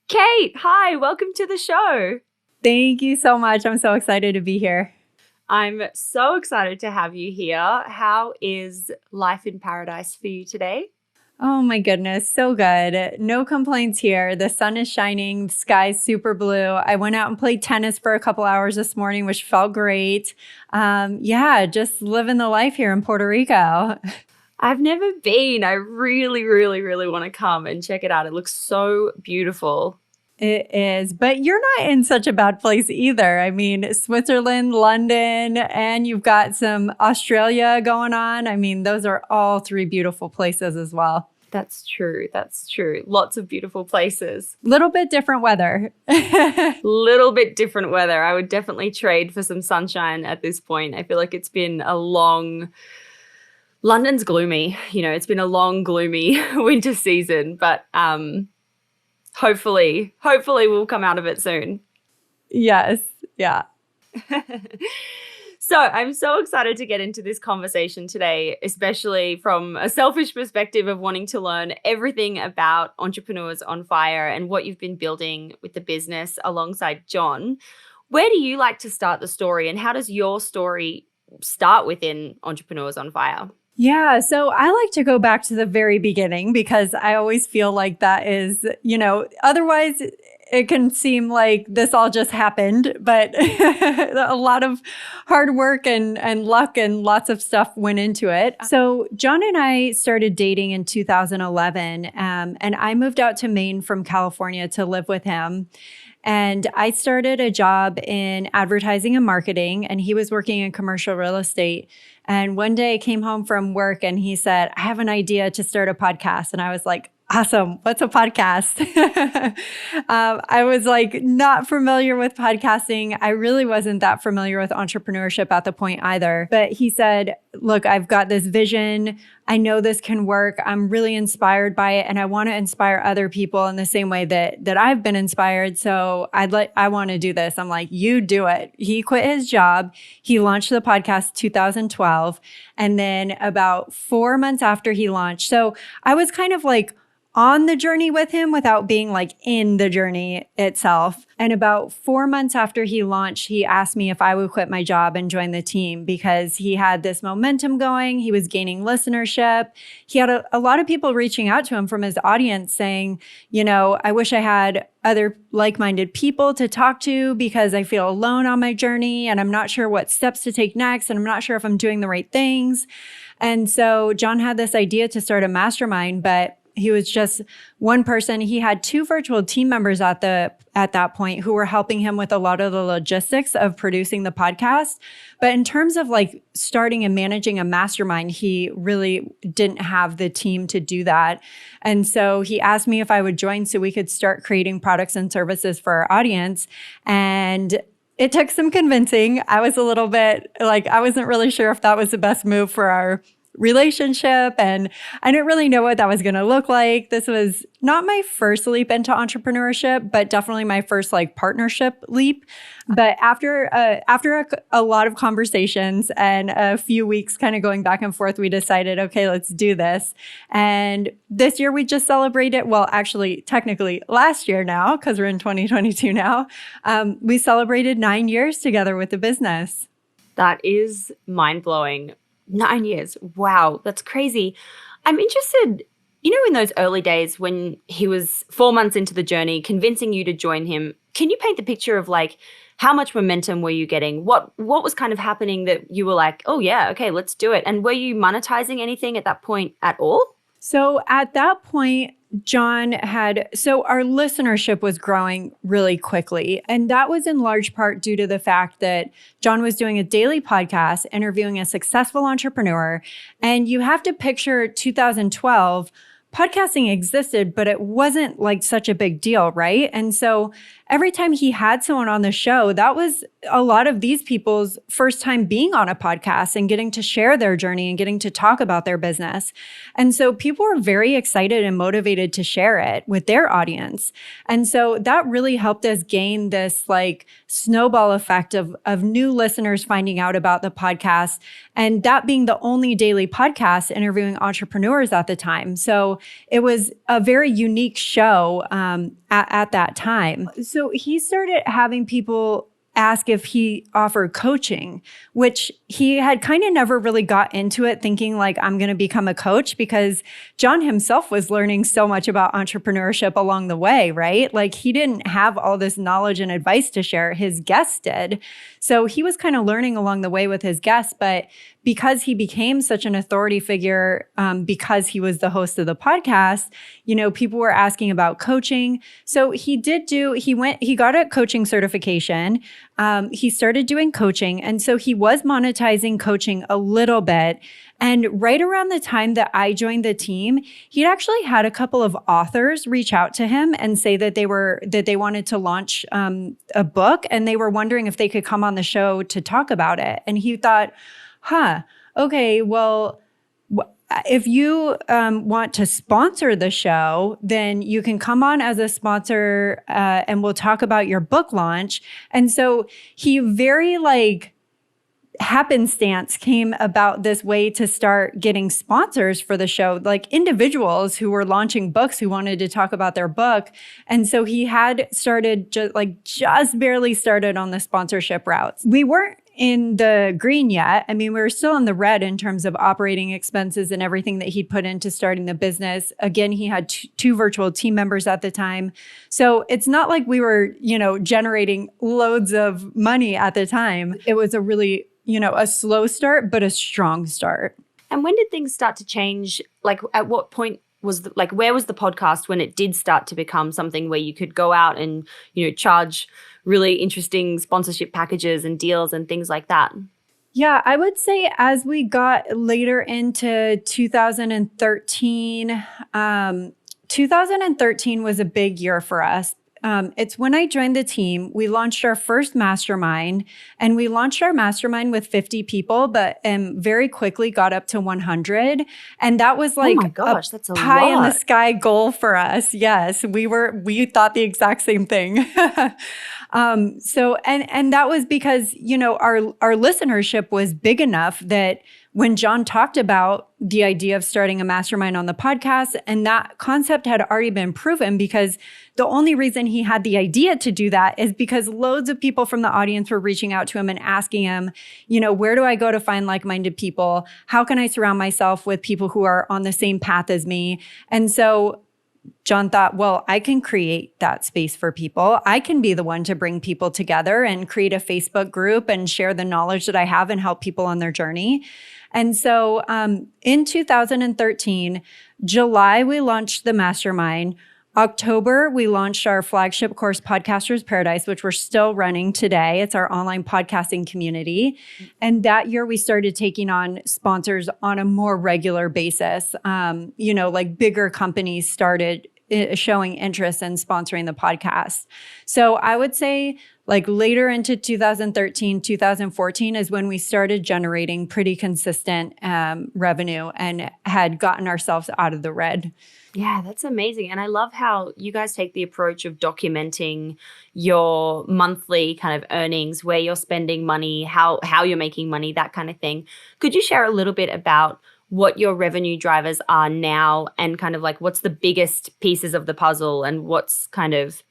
Kate, hi, welcome to the show. Thank you so much. I'm so excited to be here. I'm so excited to have you here. How is life in paradise for you today? Oh my goodness, so good. No complaints here. The sun is shining, the sky's super blue. I went out and played tennis for a couple hours this morning, which felt great. Yeah, just living the life here in Puerto Rico. I've never been. I really want to come and check it out. It looks so beautiful. It is, but you're not in such a bad place either. I mean, Switzerland, London, and you've got some Australia going on. I mean, those are all three beautiful places as well. That's true. That's true. Lots of beautiful places. Little bit different weather. Little bit different weather. I would definitely trade for some sunshine at this point. I feel like it's been a long London's gloomy. It's been a long, gloomy winter season, but hopefully we'll come out of it soon. Yes. Yeah. So I'm so excited to get into this conversation today, especially from a selfish perspective of wanting to learn everything about Entrepreneurs on Fire and what you've been building with the business alongside John. Where do you like to start the story, and how does your story start within Entrepreneurs on Fire? Yeah, so I like to go back to the very beginning because I always feel like that is, otherwise it can seem like this all just happened, but a lot of hard work and luck and lots of stuff went into it. So John and I started dating in 2011, and I moved out to Maine from California to live with him. And I started a job in advertising and marketing, and he was working in commercial real estate. And one day I came home from work and he said, I have an idea to start a podcast. And I was like, awesome. What's a podcast? I was like not familiar with podcasting. I really wasn't that familiar with entrepreneurship at the point either. But he said, look, I've got this vision. I know this can work. I'm really inspired by it. And I want to inspire other people in the same way that I've been inspired. So I want to do this. I'm like, you do it. He quit his job. He launched the podcast 2012. And then about 4 months after he launched. So I was kind of like on the journey with him without being like in the journey itself. And about 4 months after he launched, he asked me if I would quit my job and join the team because he had this momentum going. He was gaining listenership. He had a lot of people reaching out to him from his audience saying, I wish I had other like-minded people to talk to because I feel alone on my journey and I'm not sure what steps to take next and I'm not sure if I'm doing the right things. And so John had this idea to start a mastermind, but he was just one person. He had 2 virtual team members at that point who were helping him with a lot of the logistics of producing the podcast. But in terms of like starting and managing a mastermind, he really didn't have the team to do that. And so he asked me if I would join so we could start creating products and services for our audience. And it took some convincing. I was a little bit like, I wasn't really sure if that was the best move for our relationship. And I didn't really know what that was going to look like. This was not my first leap into entrepreneurship, but definitely my first like partnership leap. But after a lot of conversations and a few weeks kind of going back and forth, we decided, okay, let's do this. And this year we just celebrated, well, actually, technically last year now, because we're in 2022 now, we celebrated 9 years together with the business. That is mind-blowing. 9 years. Wow, that's crazy. I'm interested, in those early days when he was 4 months into the journey, convincing you to join him, can you paint the picture of like, how much momentum were you getting? What was kind of happening that you were like, oh yeah, okay, let's do it. And were you monetizing anything at that point at all? So at that point, so our listenership was growing really quickly. And that was in large part due to the fact that John was doing a daily podcast, interviewing a successful entrepreneur. And you have to picture 2012, podcasting existed, but it wasn't like such a big deal, right? And so every time he had someone on the show, that was a lot of these people's first time being on a podcast and getting to share their journey and getting to talk about their business. And so people were very excited and motivated to share it with their audience. And so that really helped us gain this like snowball effect of new listeners finding out about the podcast, and that being the only daily podcast interviewing entrepreneurs at the time. So it was a very unique show at that time. So he started having people ask if he offered coaching, which he had kind of never really got into it thinking like, I'm going to become a coach, because John himself was learning so much about entrepreneurship along the way, right? Like he didn't have all this knowledge and advice to share. His guests did. So he was kind of learning along the way with his guests, but because he became such an authority figure, because he was the host of the podcast, people were asking about coaching. So he got a coaching certification. He started doing coaching. And so he was monetizing coaching a little bit. And right around the time that I joined the team, he'd actually had a couple of authors reach out to him and say that they wanted to launch a book, and they were wondering if they could come on the show to talk about it. And he thought, okay, well, if you want to sponsor the show, then you can come on as a sponsor and we'll talk about your book launch. And so he very happenstance came about this way to start getting sponsors for the show, like individuals who were launching books who wanted to talk about their book. And so he had started just barely started on the sponsorship routes. We weren't in the green yet. I mean, we were still in the red in terms of operating expenses and everything that he'd put into starting the business. Again, he had two virtual team members at the time. So it's not like we were, generating loads of money at the time. It was a really, a slow start, but a strong start. And when did things start to change? Like at what point where was the podcast when it did start to become something where you could go out and, charge really interesting sponsorship packages and deals and things like that? Yeah, I would say as we got later into 2013, 2013 was a big year for us. It's when I joined the team, we launched our first mastermind, and we launched our mastermind with 50 people, but very quickly got up to 100. And that was like, oh my gosh, that's a pie lot. in the sky goal for us. Yes, we thought the exact same thing. So that was because, our listenership was big enough that when John talked about the idea of starting a mastermind on the podcast, and that concept had already been proven, because the only reason he had the idea to do that is because loads of people from the audience were reaching out to him and asking him, where do I go to find like-minded people? How can I surround myself with people who are on the same path as me? And so John thought, well, I can create that space for people. I can be the one to bring people together and create a Facebook group and share the knowledge that I have and help people on their journey. And so in 2013, July, we launched the mastermind. October, we launched our flagship course, Podcasters Paradise, which we're still running today. It's our online podcasting community. And that year, we started taking on sponsors on a more regular basis. Bigger companies started showing interest in sponsoring the podcast. So I would say later into 2013, 2014 is when we started generating pretty consistent revenue and had gotten ourselves out of the red. Yeah, that's amazing. And I love how you guys take the approach of documenting your monthly kind of earnings, where you're spending money, how you're making money, that kind of thing. Could you share a little bit about what your revenue drivers are now, and kind of what's the biggest pieces of the puzzle, and what's kind of,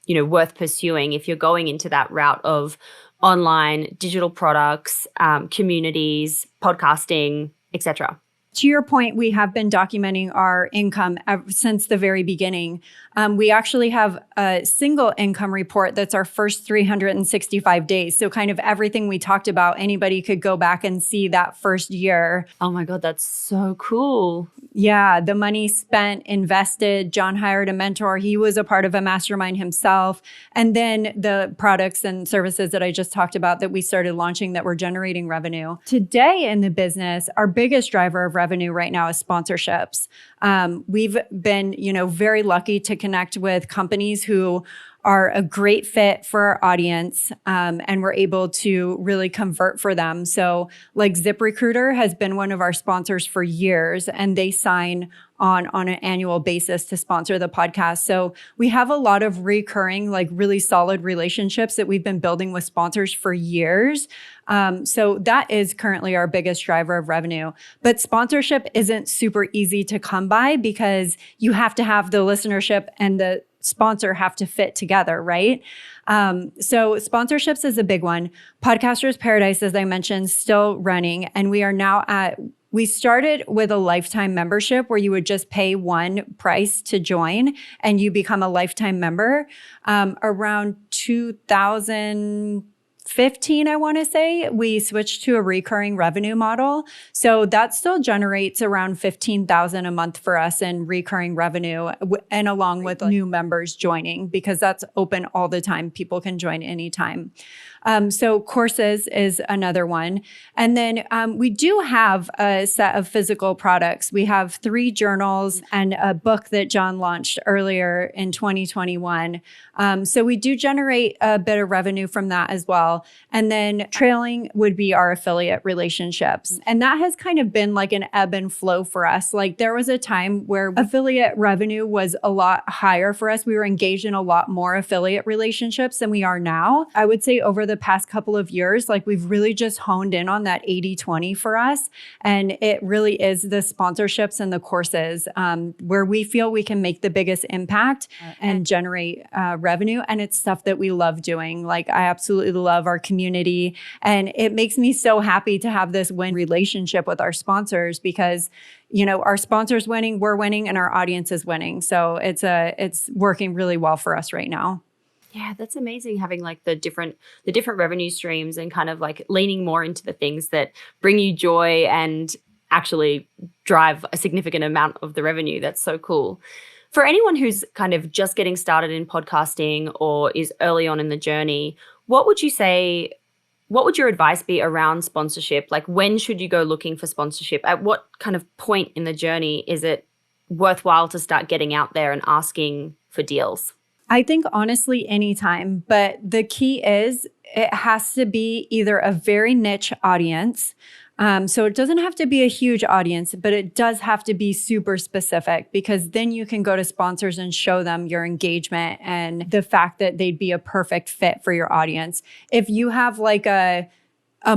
worth pursuing if you're going into that route of online digital products, communities, podcasting, etc.? To your point, we have been documenting our income since the very beginning. We actually have a single income report that's our first 365 days. So kind of everything we talked about, anybody could go back and see that first year. Oh my God, that's so cool. Yeah, the money spent, invested. John hired a mentor. He was a part of a mastermind himself. And then the products and services that I just talked about that we started launching that were generating revenue. Today in the business, our biggest driver of revenue right now is sponsorships. We've been, very lucky to connect with companies who are a great fit for our audience, and we're able to really convert for them. So like ZipRecruiter has been one of our sponsors for years, and they sign on an annual basis to sponsor the podcast. So we have a lot of recurring, like really solid relationships that we've been building with sponsors for years. So that is currently our biggest driver of revenue. But sponsorship isn't super easy to come by because you have to have the listenership and the sponsor have to fit together, right? So sponsorships is a big one. Podcasters Paradise, as I mentioned, still running. And we started with a lifetime membership where you would just pay one price to join and you become a lifetime member. Around 2015, I want to say, we switched to a recurring revenue model. So that still generates around $15,000 a month for us in recurring revenue, and along with new members joining, because that's open all the time. People can join anytime. So courses is another one. And then we do have a set of physical products. We have 3 journals and a book that John launched earlier in 2021. So we do generate a bit of revenue from that as well. And then trailing would be our affiliate relationships. And that has kind of been like an ebb and flow for us. Like there was a time where affiliate revenue was a lot higher for us. We were engaged in a lot more affiliate relationships than we are now. I would say over the past couple of years, like we've really just honed in on that 80-20 for us. And it really is the sponsorships and the courses where we feel we can make the biggest impact and generate revenue. And it's stuff that we love doing. Like I absolutely love our community. And it makes me so happy to have this win relationship with our sponsors because, you know, our sponsors winning, we're winning, and our audience is winning. So it's working really well for us right now. Yeah, that's amazing having like the different revenue streams and kind of like leaning more into the things that bring you joy and actually drive a significant amount of the revenue. That's so cool. For anyone who's kind of just getting started in podcasting or is early on in the journey, what would your advice be around sponsorship? Like when should you go looking for sponsorship? At what kind of point in the journey is it worthwhile to start getting out there and asking for deals? I think honestly, anytime, but the key is it has to be either a very niche audience. So it doesn't have to be a huge audience, but it does have to be super specific because then you can go to sponsors and show them your engagement and the fact that they'd be a perfect fit for your audience. If you have like a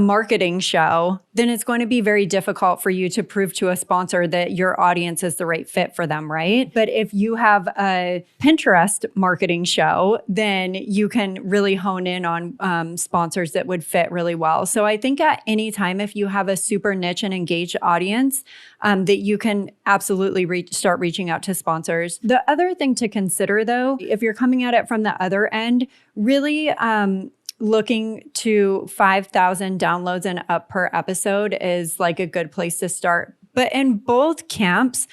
marketing show, then it's going to be very difficult for you to prove to a sponsor that your audience is the right fit for them, right? But if you have a Pinterest marketing show, then you can really hone in on sponsors that would fit really well. So I think at any time, if you have a super niche and engaged audience, that you can absolutely start reaching out to sponsors. The other thing to consider though, if you're coming at it from the other end, really, looking to 5,000 downloads and up per episode is like a good place to start. But in both camps,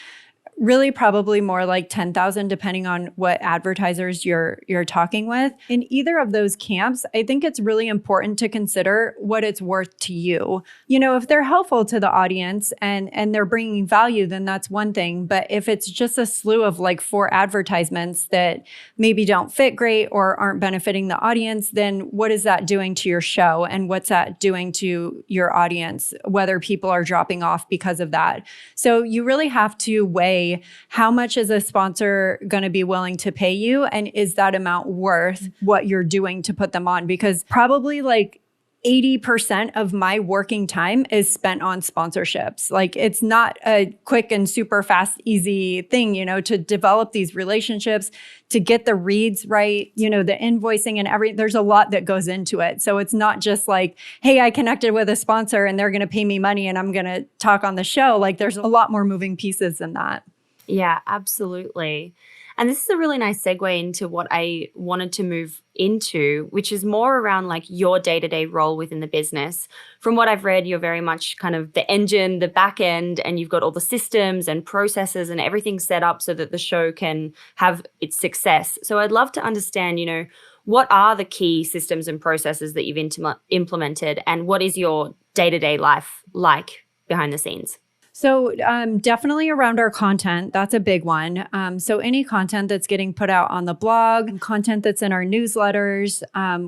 really probably more like 10,000 depending on what advertisers you're talking with. In either of those camps, I think it's really important to consider what it's worth to you. You know, if they're helpful to the audience and they're bringing value, then that's one thing. But if it's just a slew of like 4 advertisements that maybe don't fit great or aren't benefiting the audience, then what is that doing to your show? And what's that doing to your audience, whether people are dropping off because of that? So you really have to weigh how much is a sponsor going to be willing to pay you? And is that amount worth what you're doing to put them on? Because probably like 80% of my working time is spent on sponsorships. Like it's not a quick and super fast, easy thing, you know, to develop these relationships, to get the reads right, you know, the invoicing and everything. There's a lot that goes into it. So it's not just like, hey, I connected with a sponsor and they're going to pay me money and I'm going to talk on the show. Like there's a lot more moving pieces than that. Yeah, absolutely. And this is a really nice segue into what I wanted to move into, which is more around like your day-to-day role within the business. From what I've read, you're very much kind of the engine, the back end, and you've got all the systems and processes and everything set up so that the show can have its success. So I'd love to understand, you know, what are the key systems and processes that you've implemented and what is your day-to-day life like behind the scenes? So definitely around our content, that's a big one. So any content that's getting put out on the blog, content that's in our newsletters.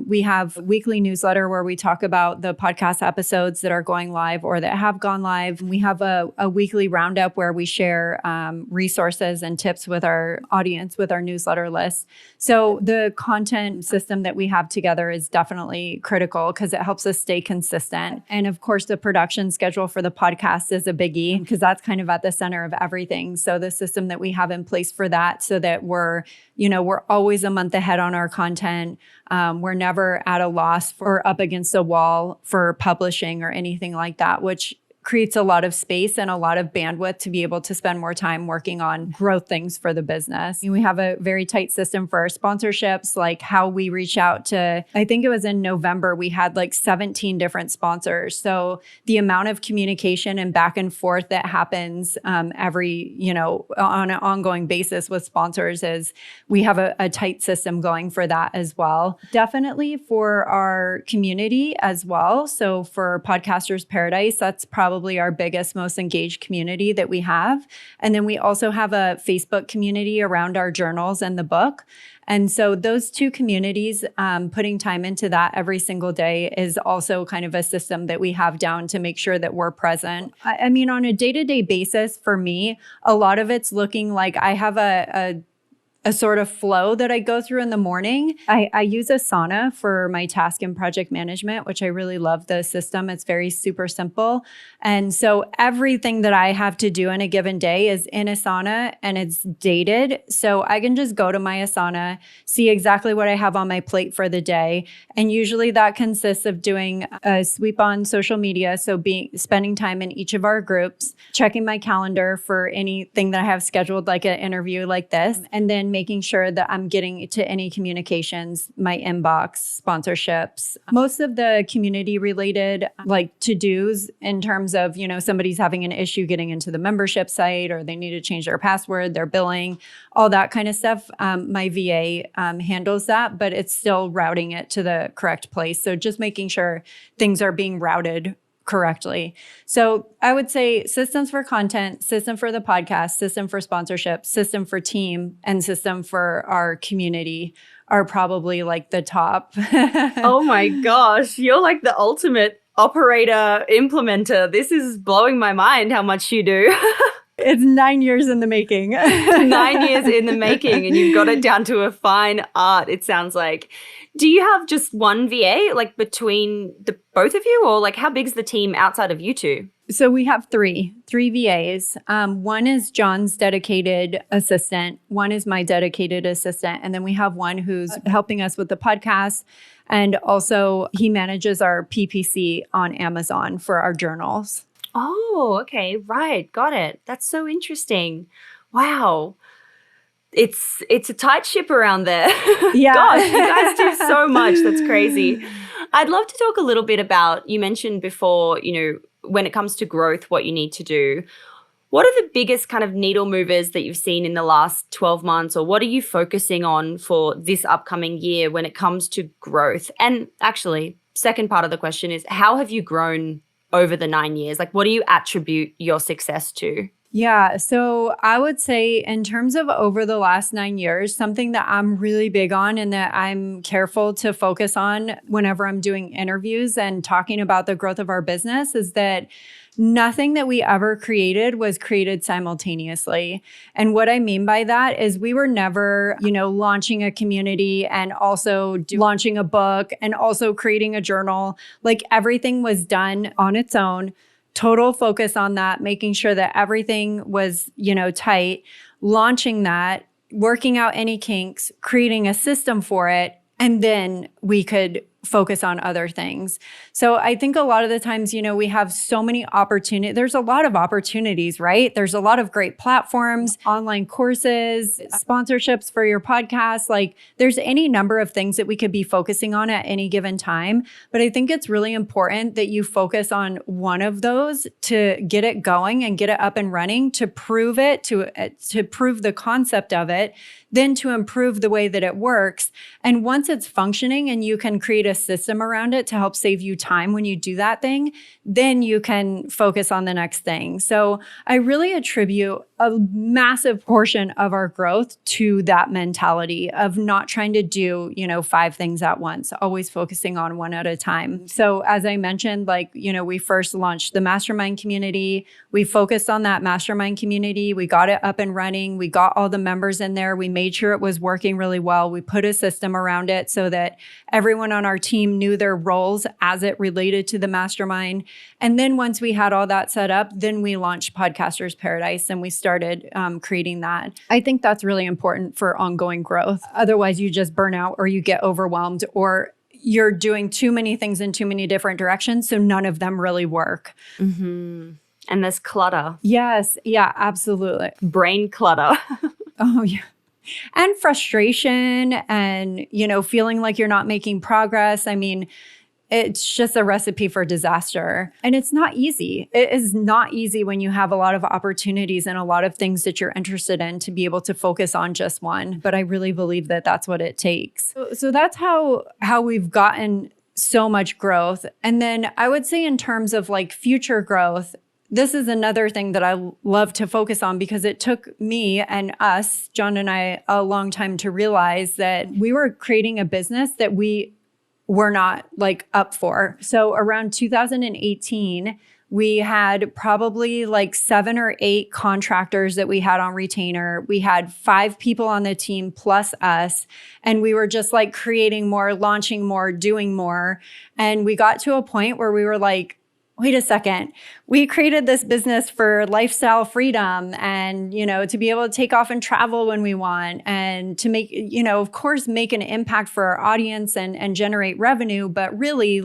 We have a weekly newsletter where we talk about the podcast episodes that are going live or that have gone live. We have a weekly roundup where we share resources and tips with our audience, with our newsletter list. So the content system that we have together is definitely critical because it helps us stay consistent. And of course, the production schedule for the podcast is a biggie because that's kind of at the center of everything. So the system that we have in place for that so that we're always a month ahead on our content. We're never at a loss or up against a wall for publishing or anything like that, which creates a lot of space and a lot of bandwidth to be able to spend more time working on growth things for the business. And we have a very tight system for our sponsorships, like how we reach out to, I think it was in November, we had like 17 different sponsors. So the amount of communication and back and forth that happens on an ongoing basis with sponsors is we have a tight system going for that as well. Definitely for our community as well. So for Podcasters Paradise, that's probably our biggest, most engaged community that we have. And then we also have a Facebook community around our journals and the book. And so those two communities, putting time into that every single day is also kind of a system that we have down to make sure that we're present. I mean, on a day-to-day basis, for me, a lot of it's looking like I have a sort of flow that I go through in the morning. I use Asana for my task and project management, which I really love the system. It's very super simple. And so everything that I have to do in a given day is in Asana and it's dated. So I can just go to my Asana, see exactly what I have on my plate for the day. And usually that consists of doing a sweep on social media. So spending time in each of our groups, checking my calendar for anything that I have scheduled, like an interview like this, and then making sure that I'm getting to any communications, my inbox, sponsorships, most of the community related like to-dos in terms of, somebody's having an issue getting into the membership site or they need to change their password, their billing, all that kind of stuff. My VA handles that, but it's still routing it to the correct place. So just making sure things are being routed correctly. So I would say systems for content, system for the podcast, system for sponsorship, system for team, and system for our community are probably like the top. Oh my gosh, you're like the ultimate operator implementer. This is blowing my mind how much you do. It's 9 years in the making. 9 years in the making, and you've got it down to a fine art, it sounds like. Do you have just one VA, like between the both of you, or like how big's the team outside of you two? So we have three VAs. One is John's dedicated assistant. One is my dedicated assistant. And then we have one who's helping us with the podcast. And also he manages our PPC on Amazon for our journals. Oh, okay. Right. Got it. That's so interesting. Wow. It's a tight ship around there. Yeah. Gosh, you guys do so much. That's crazy. I'd love to talk a little bit about, you mentioned before, when it comes to growth, what you need to do. What are the biggest kind of needle movers that you've seen in the last 12 months, or what are you focusing on for this upcoming year when it comes to growth? And actually, second part of the question is, how have you grown over the 9 years? Like, what do you attribute your success to? Yeah. So I would say in terms of over the last 9 years, something that I'm really big on and that I'm careful to focus on whenever I'm doing interviews and talking about the growth of our business is that nothing that we ever created was created simultaneously. And what I mean by that is we were never, launching a community and also launching a book and also creating a journal. Like everything was done on its own. Total focus on that, making sure that everything was, tight, launching that, working out any kinks, creating a system for it, and then we could focus on other things. So I think a lot of the times, we have so many opportunities. There's a lot of opportunities, right? There's a lot of great platforms, online courses, sponsorships for your podcast. Like there's any number of things that we could be focusing on at any given time. But I think it's really important that you focus on one of those to get it going and get it up and running, to prove it, to prove the concept of it, then to improve the way that it works. And once it's functioning and you can create a a system around it to help save you time when you do that thing, then you can focus on the next thing. So I really attribute a massive portion of our growth to that mentality of not trying to do, 5 things at once, always focusing on one at a time. So as I mentioned, we first launched the mastermind community. We focused on that mastermind community. We got it up and running. We got all the members in there. We made sure it was working really well. We put a system around it so that everyone on our team knew their roles as it related to the mastermind. And then once we had all that set up, then we launched Podcasters Paradise and we started creating that. I think that's really important for ongoing growth. Otherwise, you just burn out or you get overwhelmed or you're doing too many things in too many different directions. So none of them really work. Mm-hmm. And there's clutter. Yes. Yeah, absolutely. Brain clutter. Oh, yeah. And frustration and, feeling like you're not making progress. I mean, it's just a recipe for disaster. And it's not easy. It is not easy when you have a lot of opportunities and a lot of things that you're interested in to be able to focus on just one. But I really believe that that's what it takes. So that's how we've gotten so much growth. And then I would say in terms of future growth, this is another thing that I love to focus on because it took me and us, John and I, a long time to realize that we were creating a business that we were not up for. So around 2018, we had probably 7 or 8 contractors that we had on retainer. We had 5 people on the team plus us. And we were just creating more, launching more, doing more. And we got to a point where we were wait a second, we created this business for lifestyle freedom and, to be able to take off and travel when we want and to make, of course, make an impact for our audience and generate revenue. But really,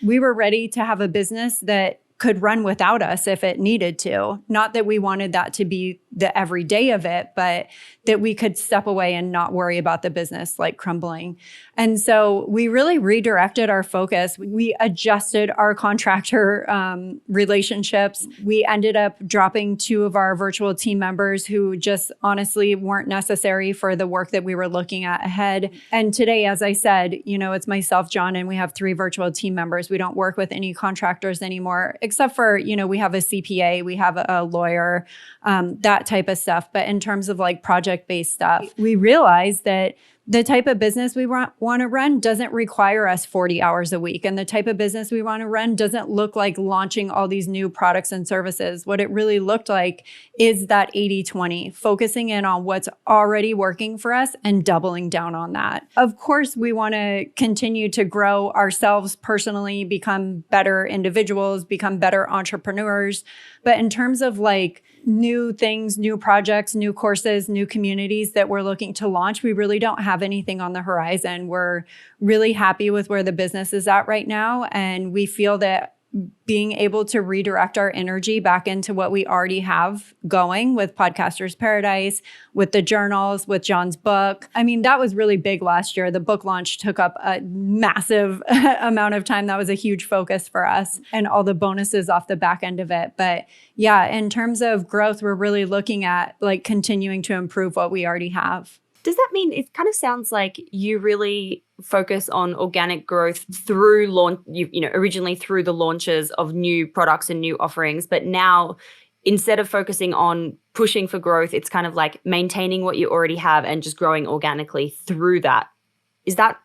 we were ready to have a business that could run without us if it needed to. Not that we wanted that to be the everyday of it, but that we could step away and not worry about the business crumbling. And so we really redirected our focus. We adjusted our contractor relationships. We ended up dropping 2 of our virtual team members who just honestly weren't necessary for the work that we were looking at ahead. And today, as I said, it's myself, John, and we have 3 virtual team members. We don't work with any contractors anymore, except for, we have a CPA, we have a lawyer, that type of stuff. But in terms of project-based stuff, we realized that the type of business we want to run doesn't require us 40 hours a week. And the type of business we want to run doesn't look like launching all these new products and services. What it really looked like is that 80-20, focusing in on what's already working for us and doubling down on that. Of course, we want to continue to grow ourselves personally, become better individuals, become better entrepreneurs. But in terms of new things, new projects, new courses, new communities that we're looking to launch, we really don't have anything on the horizon. We're really happy with where the business is at right now. And we feel that being able to redirect our energy back into what we already have going with Podcasters Paradise, with the journals, with John's book. I mean, that was really big last year. The book launch took up a massive amount of time. That was a huge focus for us and all the bonuses off the back end of it. But yeah, in terms of growth, we're really looking at continuing to improve what we already have. Does that mean it kind of sounds like you really focus on organic growth through launch, originally through the launches of new products and new offerings, but now instead of focusing on pushing for growth, it's kind of maintaining what you already have and just growing organically through that. Is that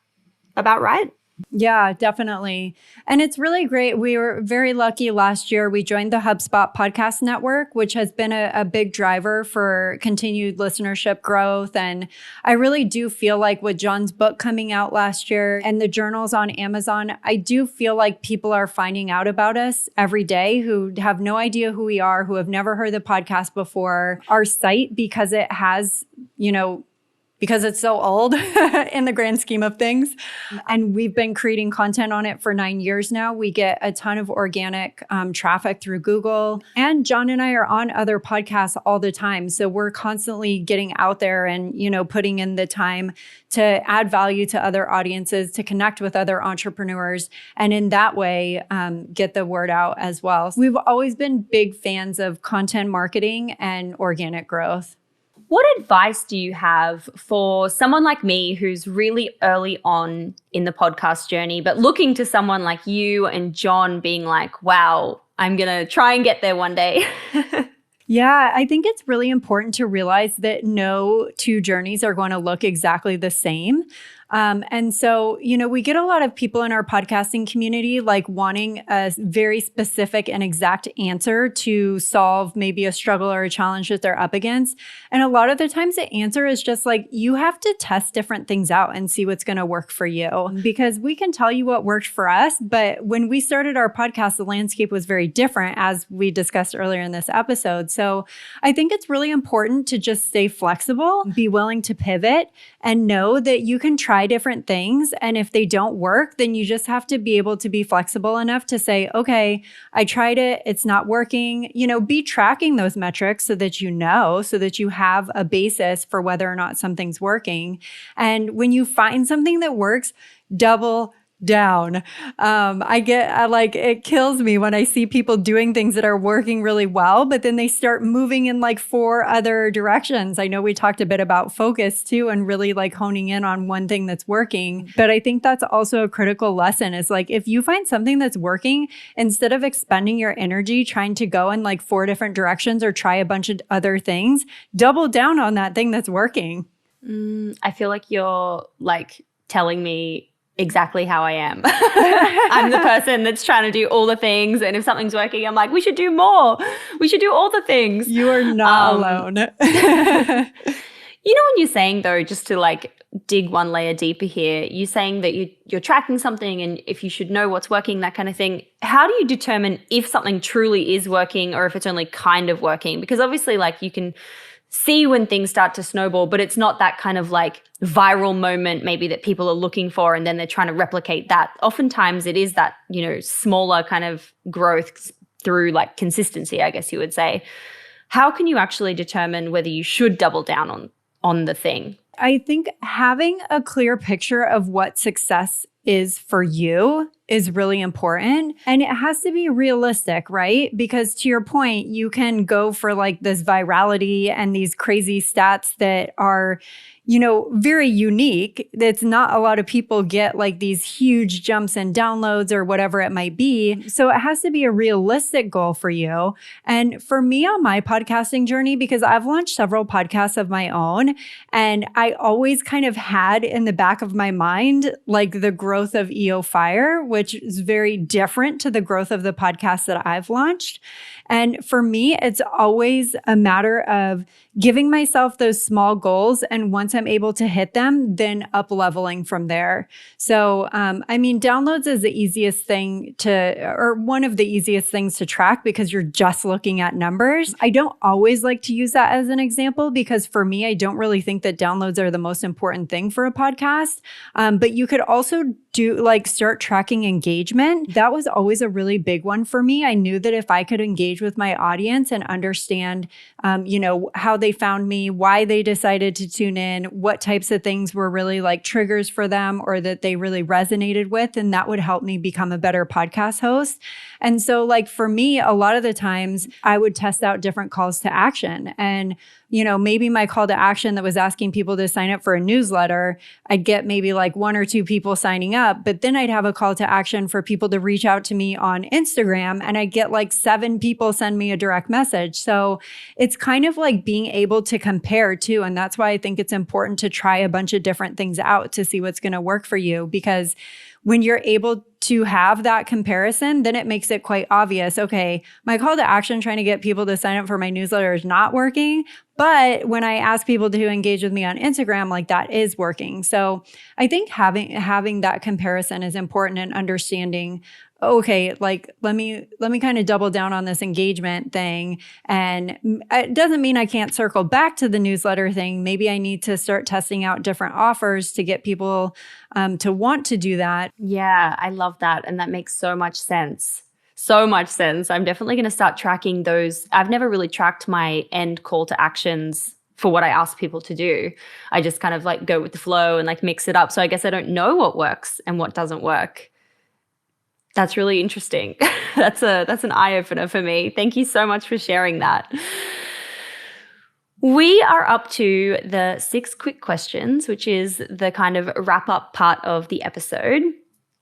about right? Yeah, definitely. And it's really great. We were very lucky last year. We joined the HubSpot podcast network, which has been a big driver for continued listenership growth. And I really do feel like with John's book coming out last year and the journals on Amazon, I do feel like people are finding out about us every day who have no idea who we are, who have never heard the podcast before. Our site, because it has, because it's so old in the grand scheme of things. And we've been creating content on it for 9 years now. We get a ton of organic traffic through Google. And John and I are on other podcasts all the time. So we're constantly getting out there and, putting in the time to add value to other audiences, to connect with other entrepreneurs, and in that way, get the word out as well. So we've always been big fans of content marketing and organic growth. What advice do you have for someone like me who's really early on in the podcast journey, but looking to someone like you and John being like, wow, I'm going to try and get there one day? Yeah, I think it's really important to realize that no two journeys are going to look exactly the same. And so, we get a lot of people in our podcasting community like wanting a very specific and exact answer to solve maybe a struggle or a challenge that they're up against. And a lot of the times the answer is just like, you have to test different things out and see what's going to work for you, because we can tell you what worked for us. But when we started our podcast, the landscape was very different, as we discussed earlier in this episode. So I think it's really important to just stay flexible, be willing to pivot, and know that you can try different things. And if they don't work, then you just have to be able to be flexible enough to say, okay, I tried it, it's not working. Be tracking those metrics so that so that you have a basis for whether or not something's working. And when you find something that works, double down. It kills me when I see people doing things that are working really well, but then they start moving in like 4 other directions. I know we talked a bit about focus too, and really like honing in on one thing that's working. But I think that's also a critical lesson, is like, if you find something that's working, instead of expending your energy trying to go in like 4 different directions or try a bunch of other things, double down on that thing that's working. I feel like you're like telling me exactly how I am. I'm the person that's trying to do all the things. And if something's working, I'm like, we should do more. We should do all the things. You are not alone. When you're saying though, just to like dig one layer deeper here, you're saying that you're tracking something and if you should know what's working, that kind of thing. How do you determine if something truly is working or if it's only kind of working? Because obviously like you can see when things start to snowball, but it's not that kind of like viral moment maybe that people are looking for and then they're trying to replicate that. Oftentimes it is that, smaller kind of growth through like consistency, I guess you would say. How can you actually determine whether you should double down on the thing? I think having a clear picture of what success is for you is really important. And it has to be realistic, right? Because to your point, you can go for like this virality and these crazy stats that are, very unique. That's not a lot of people get like these huge jumps in downloads or whatever it might be. So it has to be a realistic goal for you. And for me on my podcasting journey, because I've launched several podcasts of my own, and I always kind of had in the back of my mind, like the growth of EO Fire, which is very different to the growth of the podcast that I've launched. And for me, it's always a matter of giving myself those small goals. And once I'm able to hit them, then up leveling from there. So, downloads is the easiest thing or one of the easiest things to track because you're just looking at numbers. I don't always like to use that as an example because for me, I don't really think that downloads are the most important thing for a podcast. But you could also start tracking engagement. That was always a really big one for me. I knew that if I could engage with my audience and understand, how they found me, why they decided to tune in, what types of things were really like triggers for them or that they really resonated with, and that would help me become a better podcast host. And so for me, a lot of the times I would test out different calls to action. And maybe my call to action that was asking people to sign up for a newsletter, I'd get maybe 1 or 2 people signing up, but then I'd have a call to action for people to reach out to me on Instagram and I'd get 7 people send me a direct message. So it's kind of being able to compare too. And that's why I think it's important to try a bunch of different things out to see what's going to work for you, because when you're able to have that comparison, then it makes it quite obvious. Okay, my call to action trying to get people to sign up for my newsletter is not working. But when I ask people to engage with me on Instagram, that is working. So I think having that comparison is important and understanding, okay, let me kind of double down on this engagement thing. And it doesn't mean I can't circle back to the newsletter thing. Maybe I need to start testing out different offers to get people to want to do that. Yeah, I love that. And that makes so much sense. So much sense. I'm definitely going to start tracking those. I've never really tracked my end call to actions for what I ask people to do. I just kind of go with the flow and mix it up. So I guess I don't know what works and what doesn't work. That's really interesting. That's an eye opener for me. Thank you so much for sharing that. We are up to the 6 quick questions, which is the kind of wrap up part of the episode.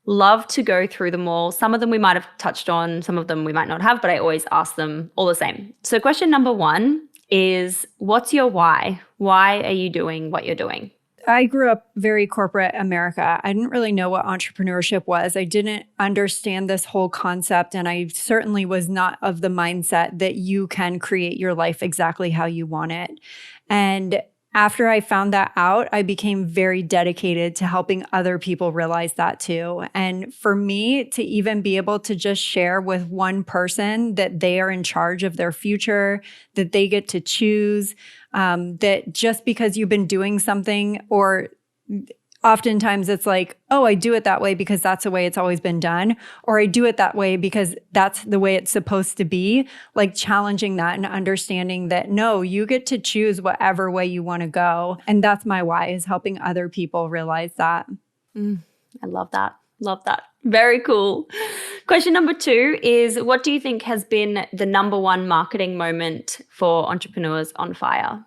Love to go through them all. Some of them we might have touched on, some of them we might not have, but I always ask them all the same. So question number 1 is, what's your why? Why are you doing what you're doing? I grew up very corporate America. I didn't really know what entrepreneurship was. I didn't understand this whole concept. And I certainly was not of the mindset that you can create your life exactly how you want it. And after I found that out, I became very dedicated to helping other people realize that too. And for me to even be able to just share with one person that they are in charge of their future, that they get to choose, that just because you've been doing something, or oftentimes it's like, oh, I do it that way because that's the way it's always been done, or I do it that way because that's the way it's supposed to be, like challenging that and understanding that, no, you get to choose whatever way you want to go. And that's my why, is helping other people realize that. I love that. Love that. Very cool. Question number 2 is, what do you think has been the number 1 marketing moment for Entrepreneurs on Fire?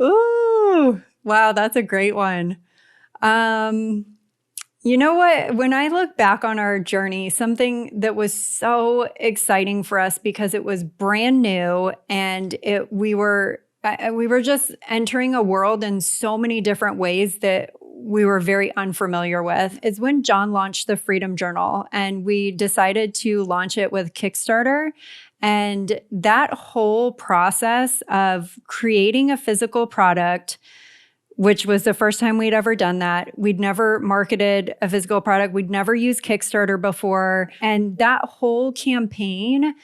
Ooh, wow, that's a great one. You know what? When I look back on our journey, something that was so exciting for us because it was brand new and we were just entering a world in so many different ways that we were very unfamiliar with, is when John launched the Freedom Journal, and we decided to launch it with Kickstarter. And that whole process of creating a physical product, which was the first time we'd ever done that. We'd never marketed a physical product. We'd never used Kickstarter before. And that whole campaign,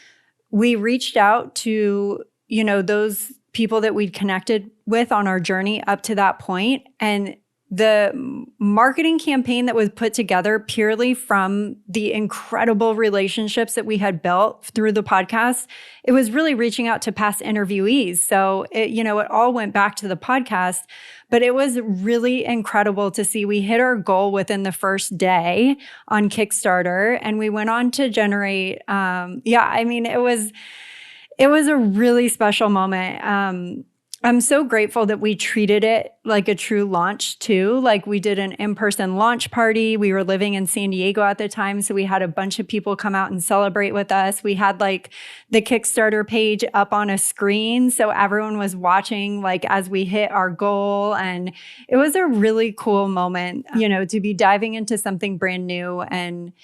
we reached out to, those people that we'd connected with on our journey up to that point. And the marketing campaign that was put together purely from the incredible relationships that we had built through the podcast, it was really reaching out to past interviewees. So it all went back to the podcast, but it was really incredible to see we hit our goal within the first day on Kickstarter, and we went on to generate, it was a really special moment. I'm so grateful that we treated it like a true launch too. Like, we did an in-person launch party. We were living in San Diego at the time, so we had a bunch of people come out and celebrate with us. We had like the Kickstarter page up on a screen, so everyone was watching like as we hit our goal. And it was a really cool moment, to be diving into something brand new and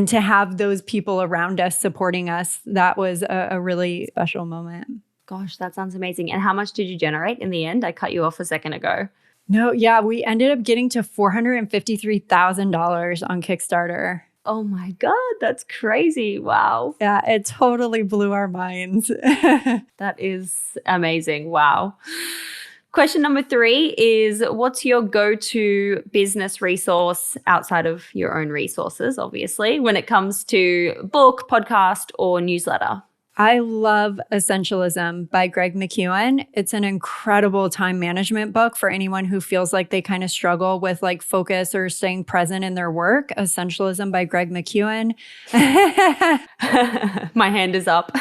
to have those people around us supporting us. That was a really special moment. Gosh, that sounds amazing. And how much did you generate in the end? I cut you off a second ago. No, yeah, we ended up getting to $453,000 on Kickstarter. Oh my God, that's crazy. Wow. Yeah, it totally blew our minds. That is amazing. Wow. Question number 3 is, what's your go-to business resource outside of your own resources, obviously, when it comes to book, podcast, or newsletter? I love Essentialism by Greg McKeown. It's an incredible time management book for anyone who feels like they kind of struggle with like focus or staying present in their work. Essentialism by Greg McKeown. My hand is up.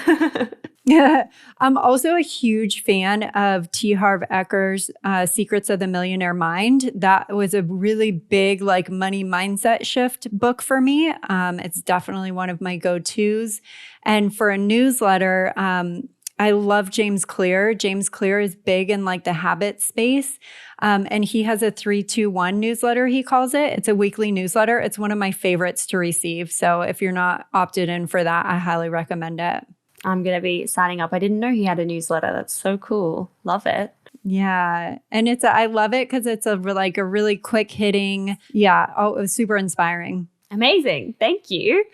Yeah. I'm also a huge fan of T. Harv Eker's Secrets of the Millionaire Mind. That was a really big like money mindset shift book for me. It's definitely one of my go-tos. And for a newsletter, I love James Clear. James Clear is big in like the habit space. And he has a 3-2-1 newsletter, he calls it. It's a weekly newsletter. It's one of my favorites to receive. So if you're not opted in for that, I highly recommend it. I'm going to be signing up. I didn't know he had a newsletter. That's so cool. Love it. Yeah. And I love it because it's a really quick hitting. Yeah. Oh, it was super inspiring. Amazing. Thank you.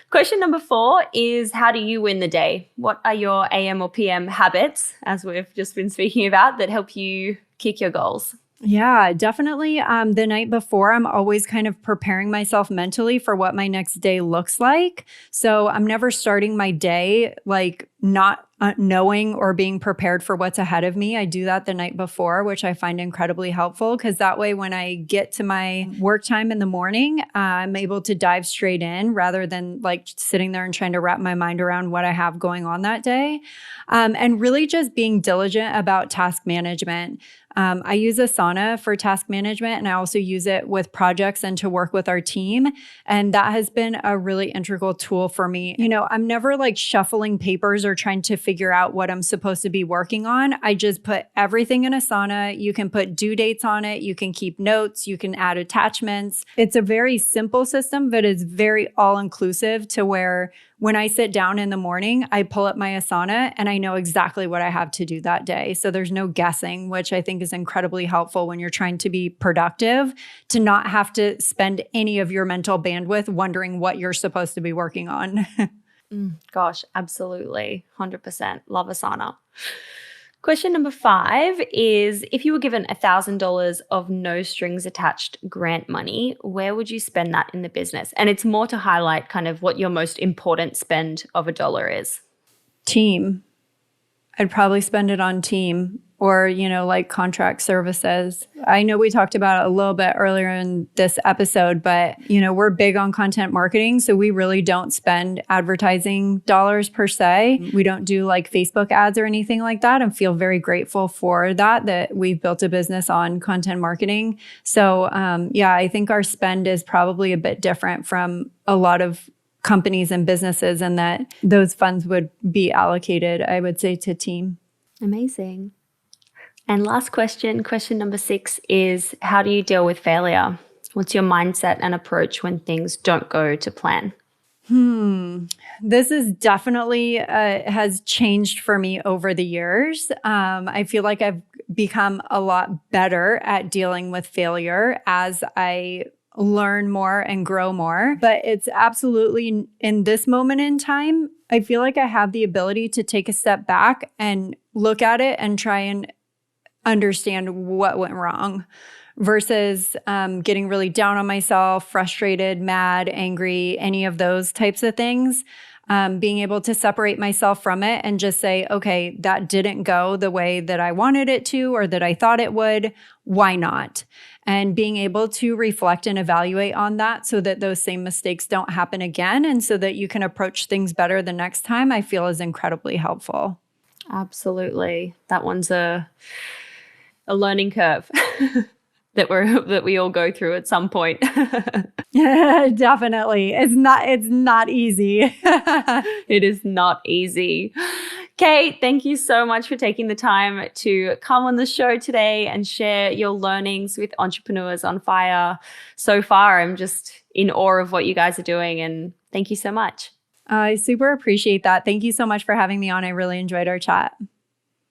Question number 4 is, how do you win the day? What are your AM or PM habits, as we've just been speaking about, that help you kick your goals? Yeah, definitely. The night before, I'm always kind of preparing myself mentally for what my next day looks like. So I'm never starting my day like not knowing or being prepared for what's ahead of me. I do that the night before, which I find incredibly helpful because that way when I get to my work time in the morning, I'm able to dive straight in rather than like sitting there and trying to wrap my mind around what I have going on that day. And really just being diligent about task management. I use Asana for task management, and I also use it with projects and to work with our team. And that has been a really integral tool for me. I'm never like shuffling papers or trying to figure out what I'm supposed to be working on. I just put everything in Asana. You can put due dates on it. You can keep notes. You can add attachments. It's a very simple system, but it's very all-inclusive to where when I sit down in the morning, I pull up my Asana and I know exactly what I have to do that day. So there's no guessing, which I think is incredibly helpful when you're trying to be productive, to not have to spend any of your mental bandwidth wondering what you're supposed to be working on. Gosh, absolutely. 100%. Love Asana. Question number 5 is, if you were given $1,000 of no strings attached grant money, where would you spend that in the business? And it's more to highlight kind of what your most important spend of $1 is. Team. I'd probably spend it on team or, like contract services. I know we talked about it a little bit earlier in this episode, but, we're big on content marketing. So we really don't spend advertising dollars per se. We don't do like Facebook ads or anything like that, and feel very grateful for that we've built a business on content marketing. So I think our spend is probably a bit different from a lot of companies and businesses, and that those funds would be allocated, I would say, to team. Amazing. And last question number 6 is, how do you deal with failure? What's your mindset and approach when things don't go to plan? This is definitely has changed for me over the years. I feel like I've become a lot better at dealing with failure as I learn more and grow more. But it's absolutely, in this moment in time, I feel like I have the ability to take a step back and look at it and try and understand what went wrong versus getting really down on myself, frustrated, mad, angry, any of those types of things. Being able to separate myself from it and just say, okay, that didn't go the way that I wanted it to or that I thought it would. Why not? And being able to reflect and evaluate on that so that those same mistakes don't happen again and so that you can approach things better the next time, I feel is incredibly helpful. Absolutely. That one's a learning curve that we all go through at some point. Definitely. It's not easy. It is not easy. Kate, thank you so much for taking the time to come on the show today and share your learnings with Entrepreneurs on Fire. So far, I'm just in awe of what you guys are doing, and thank you so much. I super appreciate that. Thank you so much for having me on. I really enjoyed our chat.